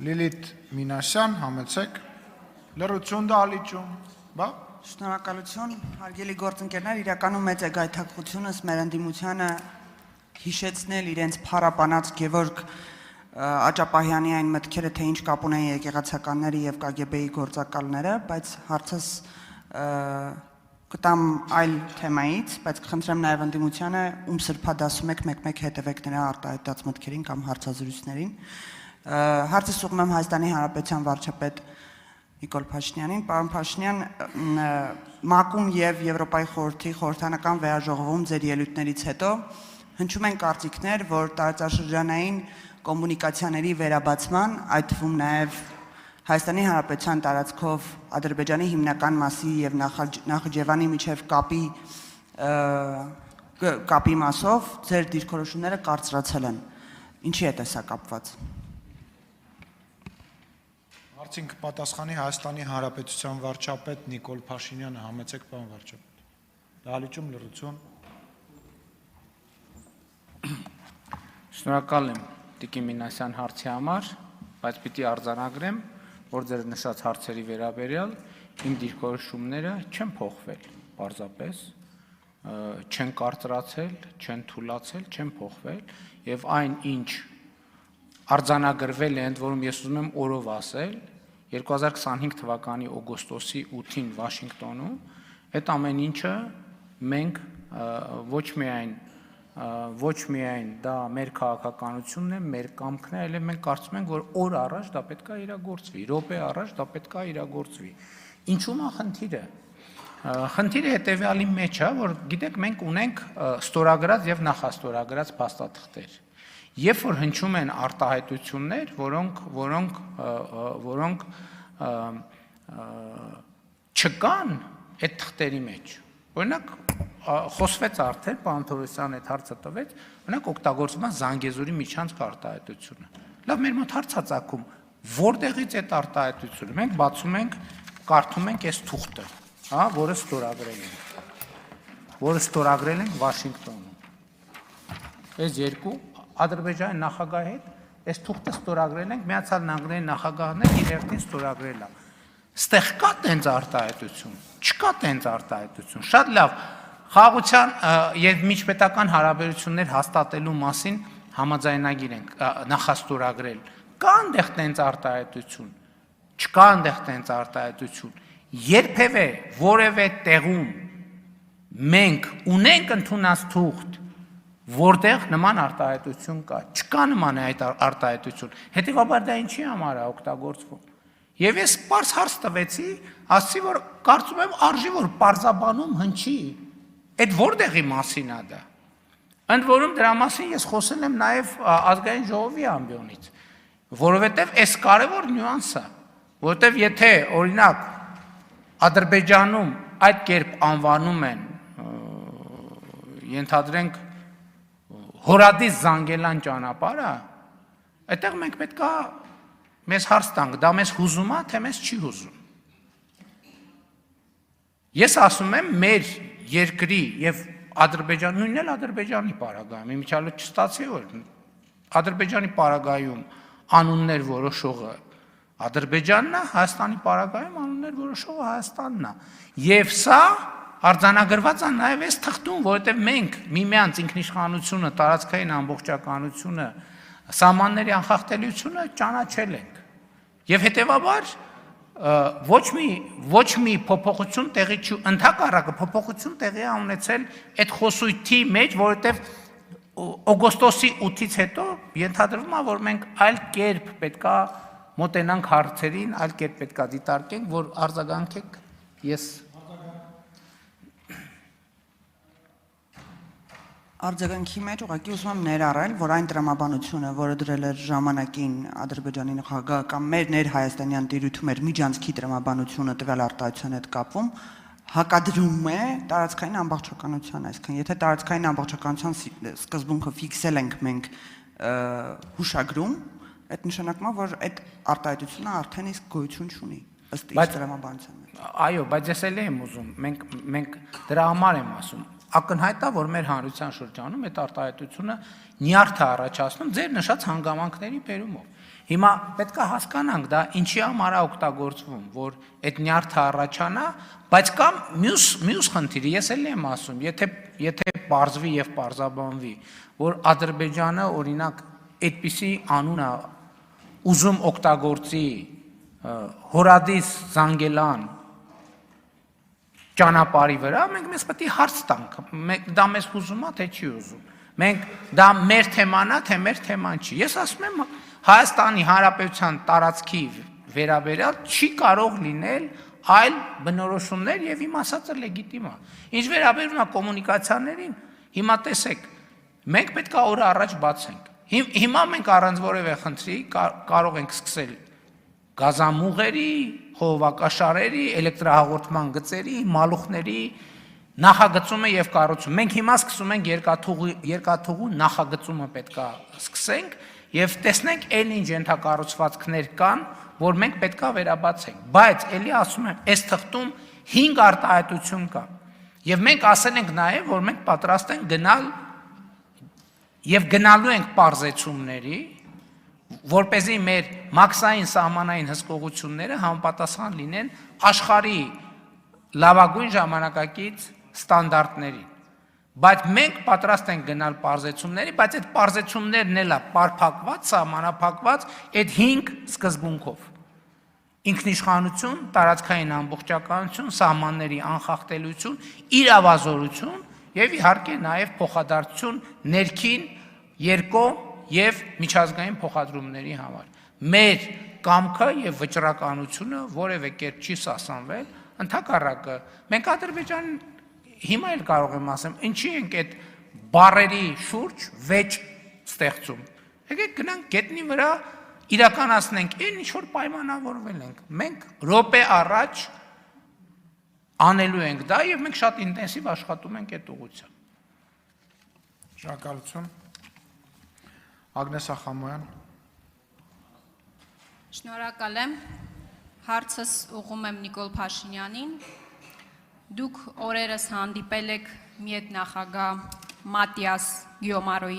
Լիլիթ Մինասյան, համեցեք, լրություն դալիճում, բա? Շնորհակալություն, հարգելի գործընկերներ, իրականում մեծ է գայթակղությունս մեր ընդդիմությանը հիշեցնել իրենց փառապանած Գևորգ Աճապահյանի այն մտքերը, թե ինչ կապ ունեն եկեղեցականները եւ KGB-ի գործակալները, բայց հարցս կտամ այլ թեմայից, բայց կխնդրեմ նաեւ ընդդիմությանը ում սրբադասում եք մեկ-մեկ հետևեք նրա արտահայտած մտքերին կամ հարցազրույցներին։ Հարցս ուղղում եմ Հայաստանի Հանրապետության վարչապետ Նիկոլ Փաշինյանին, պարոն Փաշինյան, ՄԱԿ-ում եւ Եվրոպայի խորհրդի խորհրդանական վերաժողովում ձեր ելույթներից հետո հնչում են կարծիքներ, որ տարածաշրջանային կոմունիկացիաների վերաբացման, այդ թվում նաեւ Հայաստանի Հանրապետության տարածքով Ադրբեջանի հիմնական մասի եւ Նախիջևանի միջև կապի մասով ձեր դիրքորոշումները կարծրացել են։ Ինչի է սա կապված։ Հարցին կպատասխանի Հայաստանի Հանրապետության վարչապետ Նիկոլ Փաշինյանը, համեցեք պարոն վարչապետ։ Դալիճում լրություն։ Շնորհակալ եմ Տիկին Մինասյան հարցի համար, բայց պիտի արձանագրեմ, որ ձեր նշած հարցերի վերաբերյալ իմ դիրքորոշումները չեն փոխվել, պարզապես չեն կարծրացել, չեն թուլացել, չեն փոխվել եւ այն ինչ արձանագրվել է, ընդ որում ես ուզում եմ օրով ասել 2025 թվականի օգոստոսի 8-ին Վաշինգտոնում, այդ ամեն ինչը մենք ոչ միայն դա մեր քաղաքականությունն է, մեր կամքն է, այլև մենք կարծում ենք, որ օր առաջ դա պետք է իրագործվի, րոպե առաջ դա պետք է իրագործվի։ Ինչու՞մ է խնդիրը։ Խնդիրը հետևյալի մեջ է, որ գիտեք, մենք ունենք ստորագրած եւ նախաստորագրած փաստաթղթեր։ Երբ որ հնչում են արտահայտություններ, որոնք չկան այդ թղթերի մեջ։ Օրինակ խոսվեց արդեն, պարոն Թորոսյանը այդ հարցը տվեց, օրինակ օգտագործվում է Զանգեզուրի միջանցք արտահայտությունը։ Լավ, մեր մոտ հարց է ծագում, որտեղից այդ արտահայտությունը։ Մենք բացում ենք, կարդում ենք այս թուղթը, հա, որը ստորագրել ենք Վաշինգտոնում։ Այս երկու Ադրբեջանի նախագահի հետ այս թուղթը ստորագրել ենք, Միացյալ Նահանգների նախագահն էլ իր հերթին ստորագրել է։ Ստեղ կա տենց արտահայտություն, չկա տենց արտահայտություն։ Շատ լավ, խաղաղության եւ միջպետական հարաբերություններ հաստատելու մասին համաձայնագիր ենք նախաստորագրել։ Կա այնտեղ տենց արտահայտություն, չկա այնտեղ տենց արտահայտություն։ Երբևէ որևէ տեղում մենք ունենք ընդունած թուղթ, որտեղ նման արտահայտություն կա, չկա նման այդ արտահայտություն, հետևաբար դա ինչի համար է օգտագործվում։ Եվ ես պարզ հարց տվեցի, ասացի, որ կարծում եմ արժի, որ պարզաբանում հնչի, այդ որտեղի մասին է դա։ Ընդ որում դրա մասին ես խոսել եմ նաև ազգային ժողովի ամբիոնից, որովհետև այս կարևոր նյուանս է, որովհետև եթե օրինակ Ադրբեջանում այդ կերպ անվանում են, ենթադրենք Հորադիս Զանգելան ճանապարհը, այդտեղ մենք պետք է մեզ հարց տանք, դա մեզ հուզում է, թե մեզ չի հուզում։ Ես ասում եմ մեր երկրի եւ Ադրբեջան, նույնն էլ Ադրբեջանի պարագայում, իմիջիալը չստացի որ Ադրբեջանի պարագայում անուններ որոշողը Ադրբեջանն է, Հայաստանի պարագայում անուններ որոշողը Հայաստանն է։ Եվ սա արձանագրված է նաև այս թղթում, որովհետև մենք միմյանց ինքնիշխանությունը, տարածքային ամբողջականությունը, սահմանների անխախտելիությունը ճանաչել ենք։ Եվ հետևաբար ոչ մի փոփոխություն տեղի չի, ընդհակառակը փոփոխություն տեղի է ունեցել այդ խոսույթի մեջ, որովհետև օգոստոսի 8-ից հետո ենթադրվում է, որ մենք այլ կերպ պետքա մոտենանք հարցերին, այլ կերպ պետքա դիտարկենք, որ արձագանքեք, ես Արձագանքի մեջ ուղղակի ուզում եմ ներառել, որ այն տրամաբանությունը, որը դրել էր ժամանակին Ադրբեջանի նախագահը կամ մեր ներհայաստանյան տիրույթում էր միջանցքի տրամաբանությունը տվյալ արտահայտության հետ կապվում, հակադրում է տարածքային ամբողջականության, այսինքն եթե տարածքային ամբողջականության սկզբունքը ֆիքսել ենք մենք հուշագրում, այդ նշանակում է, որ այդ արտահայտությունը արդեն իսկ գոյություն չունի ըստ իր տրամաբանության։ Այո, բայց ես էլ եմ ուզում, մենք դրա համար եմ ասում։ Ակնհայտ է, որ մեր հանրության շրջանում այդ արտահայտությունը նյարդը առաջացնում ձեր նշած հանգամանքների բերումով։ Հիմա պետք է հասկանանք դա ինչի համար է օգտագործվում, որ այդ նյարդը առաջանա, բայց կամ մյուս խնդիրը, ես էլ եմ ասում, եթե պարզվի եւ պարզաբանվի, որ Ադրբեջանը օրինակ այդպիսի անուն է ուզում օգտագործի Հորադիս Զանգելան ճանապարհի վրա, մենք մեզ պետք է հարց տանք, դա մեզ հուզում է, թե չի ուզում։ Մենք դա մեր թեման է, թե մեր թեման չի։ Ես ասում եմ, Հայաստանի Հանրապետության տարածքի վերաբերյալ չի կարող լինել այլ բնորոշումներ եւ իմ ասածը լեգիտիմ է։ Ինչ վերաբերում է կոմունիկացիաներին, հիմա տեսեք, մենք պետք է օրը առաջ բացենք։ Հիմա մենք առանց որևէ խնդրի կարող ենք սկսել գազամուղերի, խողովակաշարերի, էլեկտրահաղորդման գծերի, մալուխների նախագծումը եւ կառուցումը։ Մենք հիմա սկսում ենք երկաթուղու նախագծումը պետքա սկսենք եւ տեսնենք այն ինչ ենթակառուցվածքներ կան, որ մենք պետքա վերաբացենք։ Բայց ելի ասում եմ, այս թղթում 5 արտահայտություն կա։ Եվ մենք ասել ենք նաեւ, որ մենք պատրաստ ենք գնալ եւ գնալու ենք պարզեցումների, որպեսզի մեր մաքսային սահմանային հսկողությունները համապատասխան լինեն աշխարհի լավագույն ժամանակակից ստանդարտներին։ Բայց մենք պատրաստ ենք գնալ պարզեցումների, բայց այդ պարզեցումներն էլ է պարփակված, սահմանափակված այդ 5 սկզբունքով։ Ինքնիշխանություն, տարածքային ամբողջականություն, սահմանների անխախտելիություն, իրավազորություն եւ իհարկե նաեւ փոխադարձություն ներքին երկկողմ եւ միջազգային փոխադրումների համար։ Մեր կամքը եւ վճռականությունը որևէ կերպ չի սասանվել, ընդհակառակը մենք Ադրբեջան հիմա էլ կարող եմ ասեմ, ինչի ենք այդ բարերի շուրջ վեճ ստեղծում։ Եկեք գնանք գետնի վրա իրականացնենք այն ինչ որ պայմանավորվել ենք։ Մենք րոպե առաջ անելու ենք դա եւ մենք շատ ինտենսիվ աշխատում ենք այդ ուղղությամբ։ Շնորհակալություն։ Ագնես Ախամոյան։ Շնորհակալ եմ։ Հարցս ուղղում եմ Նիկոլ Փաշինյանին։ Դուք օրերս հանդիպել եք մի այդ նախագահ Մատիաս Գյոմարոյի